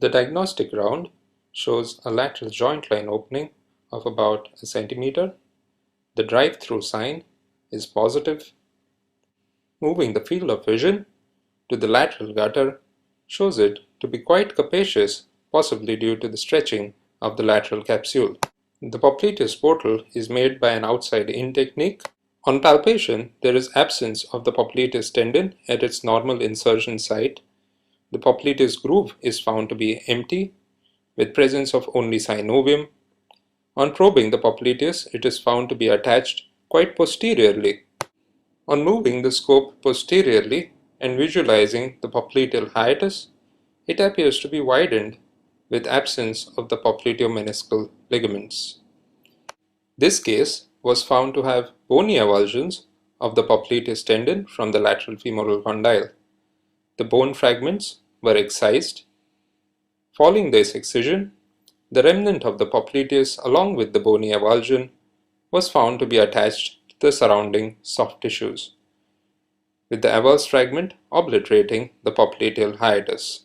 The diagnostic round shows a lateral joint line opening of about a centimeter. The drive-through sign is positive. Moving the field of vision to the lateral gutter shows it to be quite capacious, possibly due to the stretching of the lateral capsule. The popliteus portal is made by an outside-in technique. On palpation, there is absence of the popliteus tendon at its normal insertion site. The popliteus groove is found to be empty, with presence of only synovium. On probing the popliteus, it is found to be attached quite posteriorly. On moving the scope posteriorly and visualizing the popliteal hiatus, it appears to be widened with absence of the popliteomeniscal ligaments. This case was found to have bony avulsions of the popliteus tendon from the lateral femoral condyle. The bone fragments were excised. Following this excision, the remnant of the popliteus along with the bony avulsion was found to be attached to the surrounding soft tissues, with the avulsed fragment obliterating the popliteal hiatus.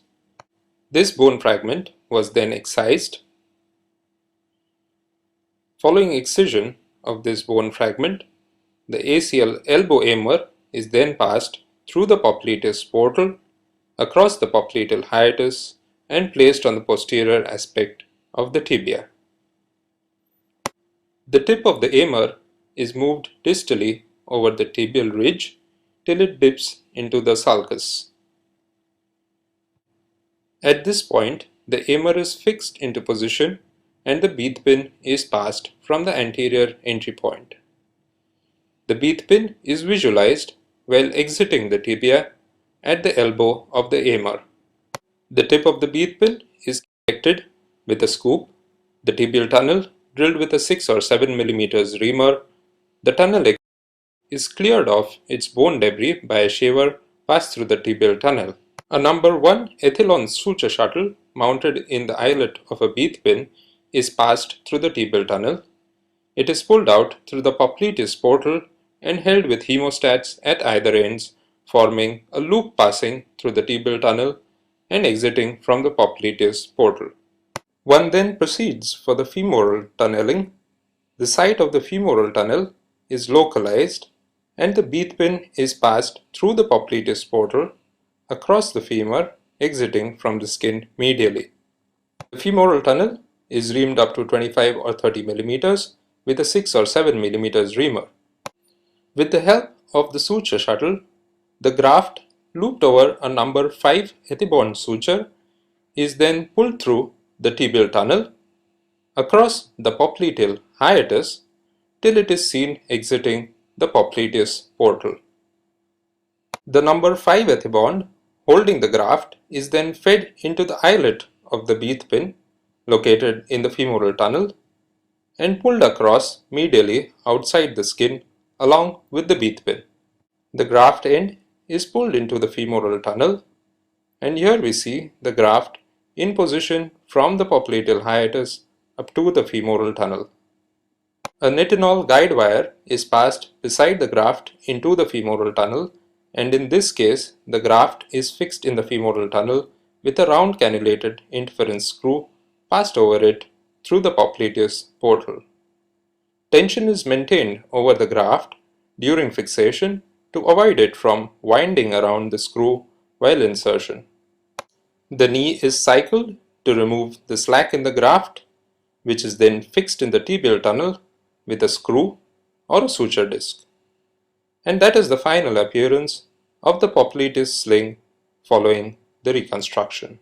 This bone fragment was then excised. Following excision of this bone fragment, the ACL elbow amer is then passed through the popliteus portal, across the popliteal hiatus, and placed on the posterior aspect of the tibia. The tip of the amer is moved distally over the tibial ridge till it dips into the sulcus. At this point, the amer is fixed into position and the beath pin is passed from the anterior entry point. The beath pin is visualized while exiting the tibia at the elbow of the amer. The tip of the beath pin is connected with a scoop, the tibial tunnel drilled with a 6 or 7 mm reamer. The tunnel is cleared of its bone debris by a shaver passed through the tibial tunnel. A number 1 ethylon suture shuttle mounted in the eyelet of a beath pin is passed through the tibial tunnel. It is pulled out through the popliteus portal and held with hemostats at either ends, forming a loop passing through the tibial tunnel and exiting from the popliteus portal. One then proceeds for the femoral tunneling. The site of the femoral tunnel is localized and the beath pin is passed through the popliteus portal across the femur, exiting from the skin medially. The femoral tunnel is reamed up to 25 or 30 mm with a 6 or 7 mm reamer. With the help of the suture shuttle, the graft looped over a number 5 ethibond suture is then pulled through the tibial tunnel across the popliteal hiatus till it is seen exiting the popliteus portal. The number 5 ethibond holding the graft is then fed into the eyelet of the beath pin located in the femoral tunnel and pulled across medially outside the skin along with the beath pin. The graft end is pulled into the femoral tunnel, and here we see the graft in position from the popliteal hiatus up to the femoral tunnel. A nitinol guide wire is passed beside the graft into the femoral tunnel, and in this case the graft is fixed in the femoral tunnel with a round cannulated interference screw passed over it through the popliteus portal. Tension is maintained over the graft during fixation to avoid it from winding around the screw while insertion. The knee is cycled to remove the slack in the graft, which is then fixed in the tibial tunnel with a screw or a suture disc. And that is the final appearance of the popliteus sling following the reconstruction.